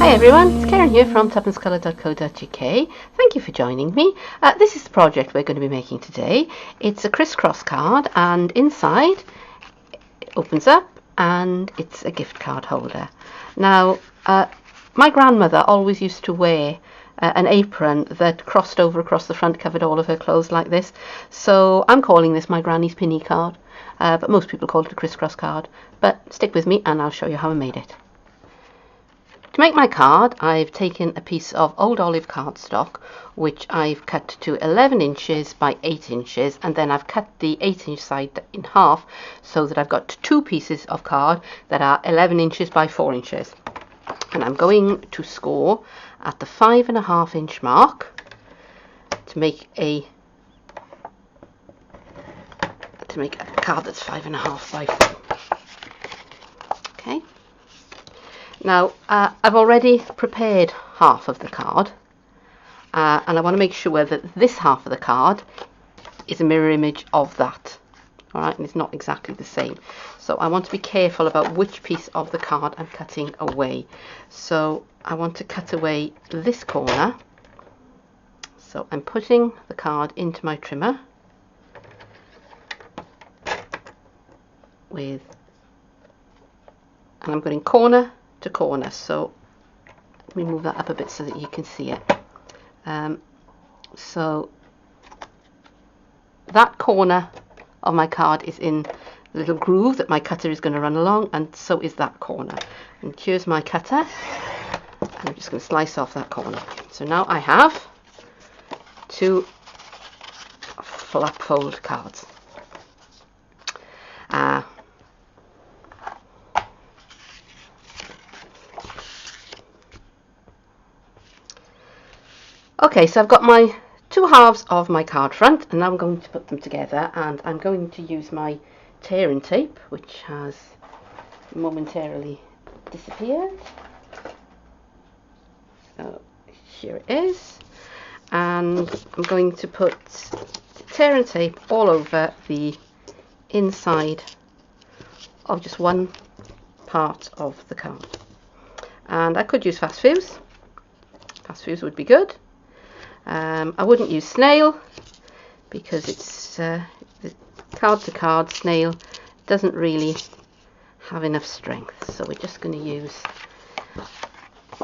Hi everyone, it's Keren here from tuppencecoloured.co.uk. Thank you for joining me. This is the project we're going to be making today. It's a Criss-Cross card, and inside it opens up and it's a gift card holder. Now, my grandmother always used to wear an apron that crossed over across the front, covered all of her clothes like this. So I'm calling this my granny's pinny card, but most people call it a Criss-Cross card. But stick with me and I'll show you how I made it. To make my card, I've taken a piece of old olive cardstock, which I've cut to 11 inches by 8 inches, and then I've cut the 8-inch side in half so that I've got two pieces of card that are 11 inches by 4 inches. And I'm going to score at the 5.5-inch mark to make a card that's 5.5 by 4. Okay. Now, I've already prepared half of the card, and I want to make sure that this half of the card is a mirror image of that. Alright, and it's not exactly the same. So I want to be careful about which piece of the card I'm cutting away. So I want to cut away this corner. So I'm putting the card into my trimmer and I'm going corner to corner, so let me move that up a bit so that you can see it. So that corner of my card is in the little groove that my cutter is going to run along, and so is that corner. And here's my cutter, and I'm just going to slice off that corner. So now I have two flap fold cards. Okay, so I've got my two halves of my card front, and now I'm going to put them together, and I'm going to use my tearing tape, which has momentarily disappeared. So here it is, and I'm going to put tearing tape all over the inside of just one part of the card. And I could use fast fuse. Fast fuse would be good. I wouldn't use snail because it's the card to card snail doesn't really have enough strength, so we're just going to use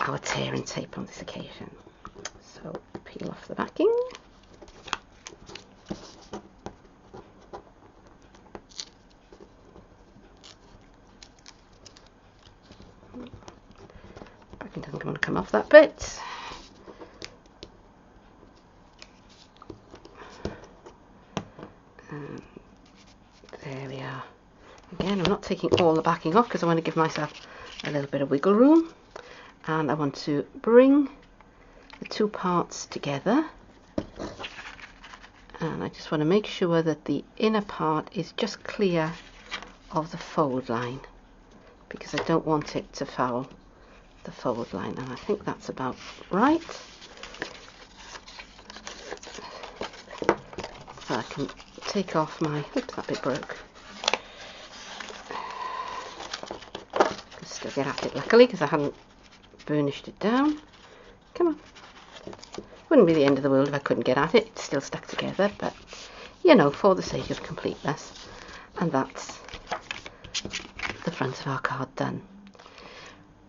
our tearing tape on this occasion. So peel off the backing. Backing doesn't want to come off that bit. There we are. Again, I'm not taking all the backing off because I want to give myself a little bit of wiggle room, and I want to bring the two parts together, and I just want to make sure that the inner part is just clear of the fold line because I don't want it to foul the fold line, and I think that's about right. So I can take off my, oops, that bit broke. I can still get at it luckily because I hadn't burnished it down. Come on. Wouldn't be the end of the world if I couldn't get at it. It's still stuck together, but you know, for the sake of completeness. And that's the front of our card done.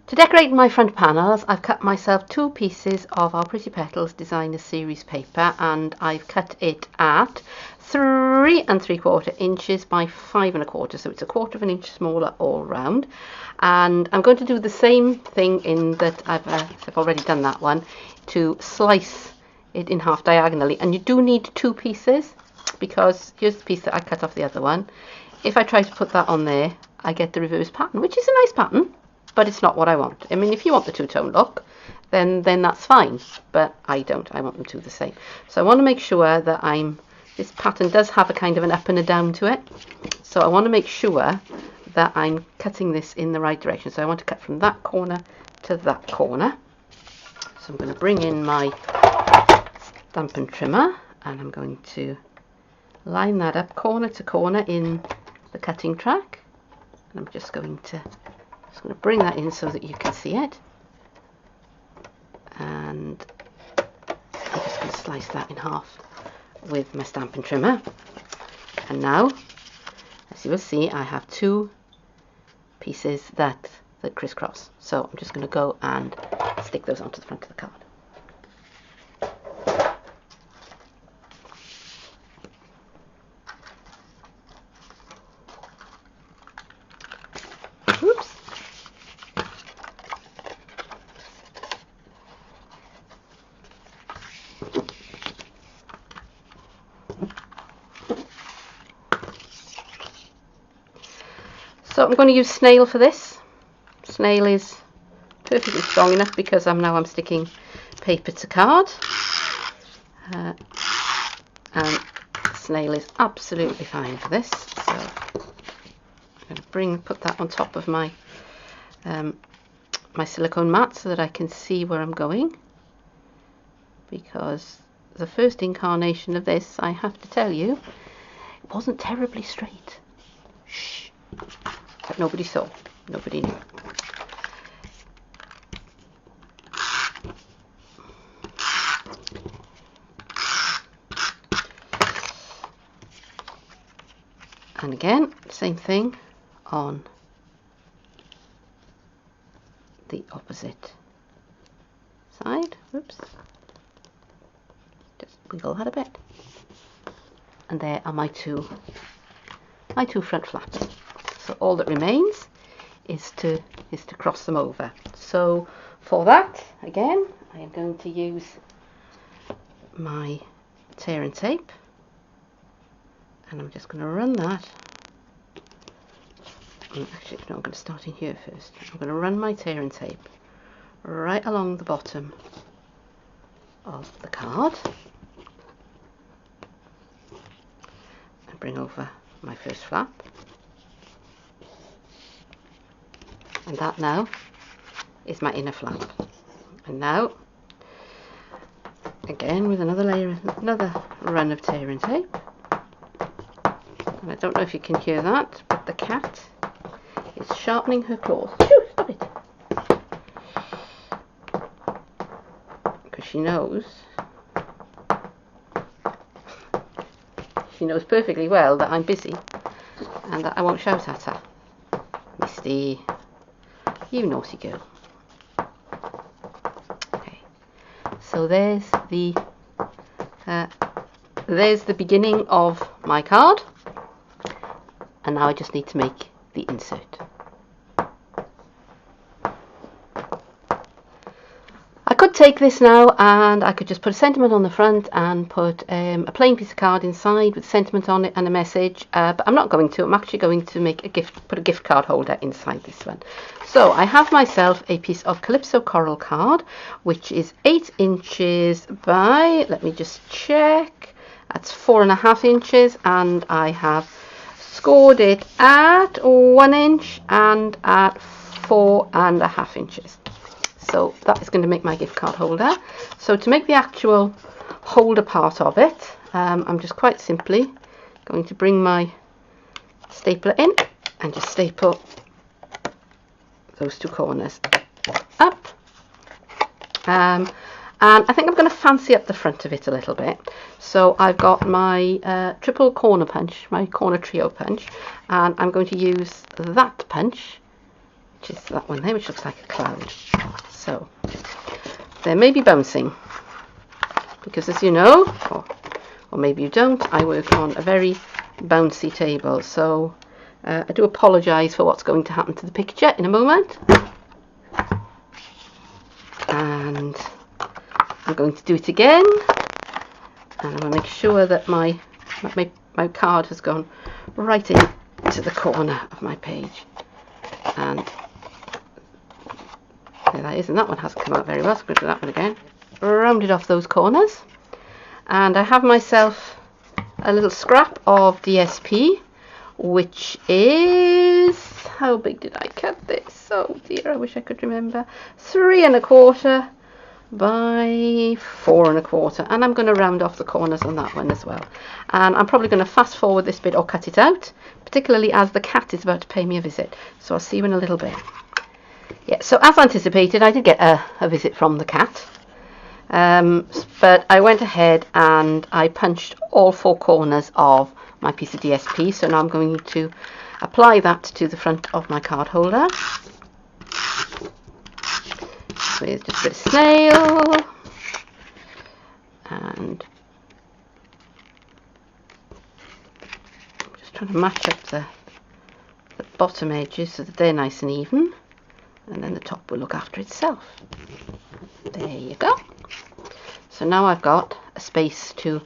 To decorate my front panels, I've cut myself two pieces of our Pretty Petals Designer Series paper, and I've cut it at 3 3/4 inches by 5 1/4, so it's 1/4 of an inch smaller all round. And I'm going to do the same thing in that I've already done that one, to slice it in half diagonally. And you do need two pieces because here's the piece that I cut off the other one. If I try to put that on there, I get the reverse pattern, which is a nice pattern, but it's not what I want. I mean, if you want the two-tone look, then that's fine, but I don't. I want them to be the same. So I want to make sure that this pattern does have a kind of an up and a down to it. So I want to make sure that I'm cutting this in the right direction. So I want to cut from that corner to that corner. So I'm going to bring in my Stampin' trimmer, and I'm going to line that up corner to corner in the cutting track. And I'm just going to bring that in so that you can see it. slice that in half with my stamping trimmer. And now, as you will see, I have 2 pieces that crisscross. So I'm just going to go and stick those onto the front of the card. Oops. So I'm going to use snail for this. Snail is perfectly strong enough because I'm sticking paper to card, and snail is absolutely fine for this. So I'm going to put that on top of my my silicone mat so that I can see where I'm going, because the first incarnation of this, I have to tell you, it wasn't terribly straight. Shh. But nobody saw, nobody knew. And again, same thing on the opposite side. Oops. Just wiggle that a bit. And there are my two front flaps. So all that remains is to cross them over. So for that, again, I am going to use my tear and tape, and I'm just going to run that. Actually, no, I'm going to start in here first. I'm going to run my tear and tape right along the bottom of the card and bring over my first flap. And that now is my inner flap. And now, again with another run of tear and tape. And I don't know if you can hear that, but the cat is sharpening her claws. Shoo, stop it! Because she knows perfectly well that I'm busy and that I won't shout at her. Misty, you naughty girl. Okay, so there's the beginning of my card, and now I just need to make the insert. I could take this now and I could just put a sentiment on the front and put a plain piece of card inside with a sentiment on it and a message, but I'm not going to. I'm actually going to put a gift card holder inside this one. So I have myself a piece of Calypso Coral card, which is 8 inches by, let me just check, that's 4.5 inches, and I have scored it at 1 inch and at 4.5 inches. So that is going to make my gift card holder. So to make the actual holder part of it, I'm just quite simply going to bring my stapler in and just staple those 2 corners up. And I think I'm going to fancy up the front of it a little bit. So I've got my triple corner punch, my corner trio punch, and I'm going to use that punch, which is that one there, which looks like a cloud. So there may be bouncing, because as you know, or maybe you don't, I work on a very bouncy table. So I do apologise for what's going to happen to the picture in a moment. And I'm going to do it again, and I'm going to make sure that my card has gone right into the corner of my page. And there that is, and that one hasn't come out very well, so I'm going to do that one again. Rounded off those corners, and I have myself a little scrap of DSP, which is, how big did I cut this? Oh dear, I wish I could remember. 3.25 by 4.25, and I'm going to round off the corners on that one as well. And I'm probably going to fast forward this bit or cut it out, particularly as the cat is about to pay me a visit. So I'll see you in a little bit. Yeah, so as anticipated, I did get a visit from the cat. But I went ahead and I punched all 4 corners of my piece of DSP, so now I'm going to apply that to the front of my card holder with just a bit of snail and I'm just trying to match up the bottom edges so that they're nice and even, and then the top will look after itself. There you go. So now I've got a space to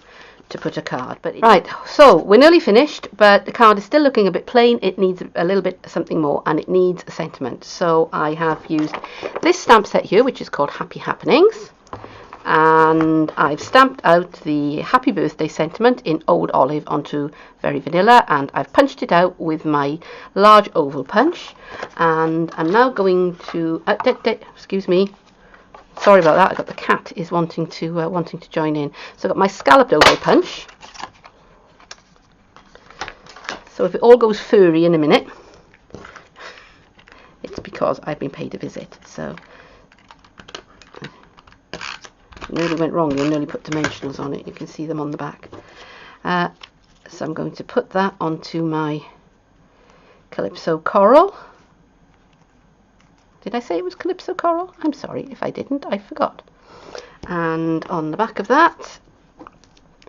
put a card. But right, so we're nearly finished, but the card is still looking a bit plain. It needs a little bit something more, and it needs a sentiment. So I have used this stamp set here, which is called Happy Happenings, and I've stamped out the happy birthday sentiment in Old Olive onto Very Vanilla, and I've punched it out with my large oval punch. And I'm now going to excuse me, sorry about that, I got the cat is wanting to join in. So I've got my scalloped oval punch. So if it all goes furry in a minute, it's because I've been paid a visit. So nearly went wrong, you nearly put dimensionals on it, you can see them on the back. So I'm going to put that onto my Calypso Coral. Did I say it was Calypso Coral? I'm sorry if I didn't, I forgot. And on the back of that,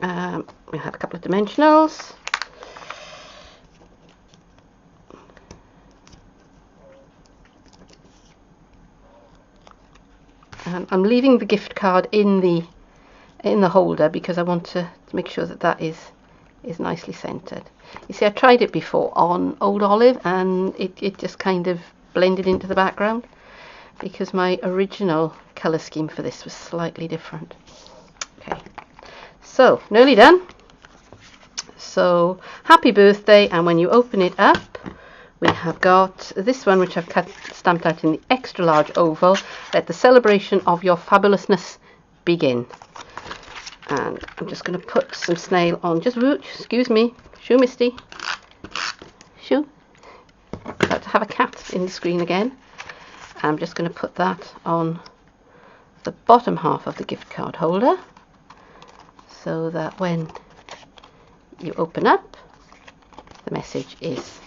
we have a couple of dimensionals. I'm leaving the gift card in the holder because I want to make sure that that is nicely centered. You see, I tried it before on Old Olive and it just kind of blended into the background because my original color scheme for this was slightly different. Okay, so nearly done. So happy birthday, and when you open it up, we have got this one which I've stamped out in the extra large oval. Let the celebration of your fabulousness begin. And I'm just going to put some snail on. Just excuse me, shoo Misty, shoo. About to have a cat in the screen again. I'm just going to put that on the bottom half of the gift card holder so that when you open up, the message is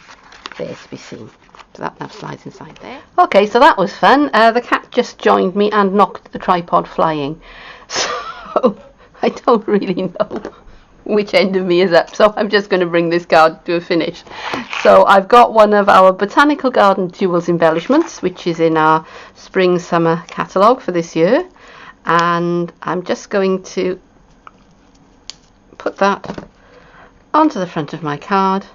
there to be seen. So that now slides inside there. Okay, so that was fun. The cat just joined me and knocked the tripod flying. So I don't really know which end of me is up, so I'm just going to bring this card to a finish. So I've got one of our Botanical Garden Jewels embellishments, which is in our spring summer catalogue for this year, and I'm just going to put that onto the front of my card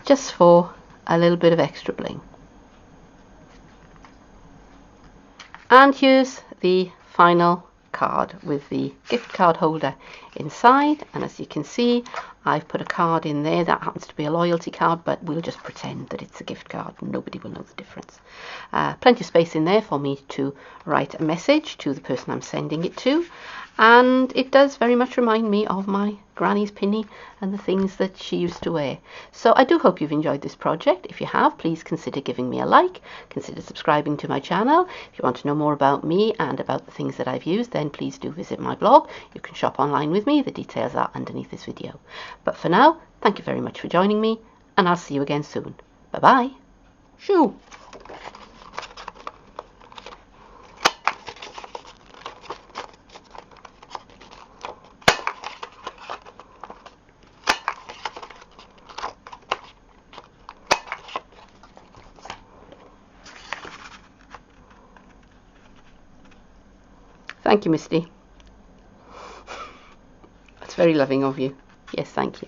just for a little bit of extra bling. And here's the final card with the gift card holder inside, and as you can see, I've put a card in there that happens to be a loyalty card, but we'll just pretend that it's a gift card. Nobody will know the difference. Plenty of space in there for me to write a message to the person I'm sending it to, and it does very much remind me of my granny's pinny and the things that she used to wear. So I do hope you've enjoyed this project. If you have, please consider giving me a like, consider subscribing to my channel. If you want to know more about me and about the things that I've used, then please do visit my blog. You can shop online with me, the details are underneath this video. But for now, thank you very much for joining me, and I'll see you again soon. Bye bye. Shoo! Thank you, Misty. That's very loving of you. Yes, thank you.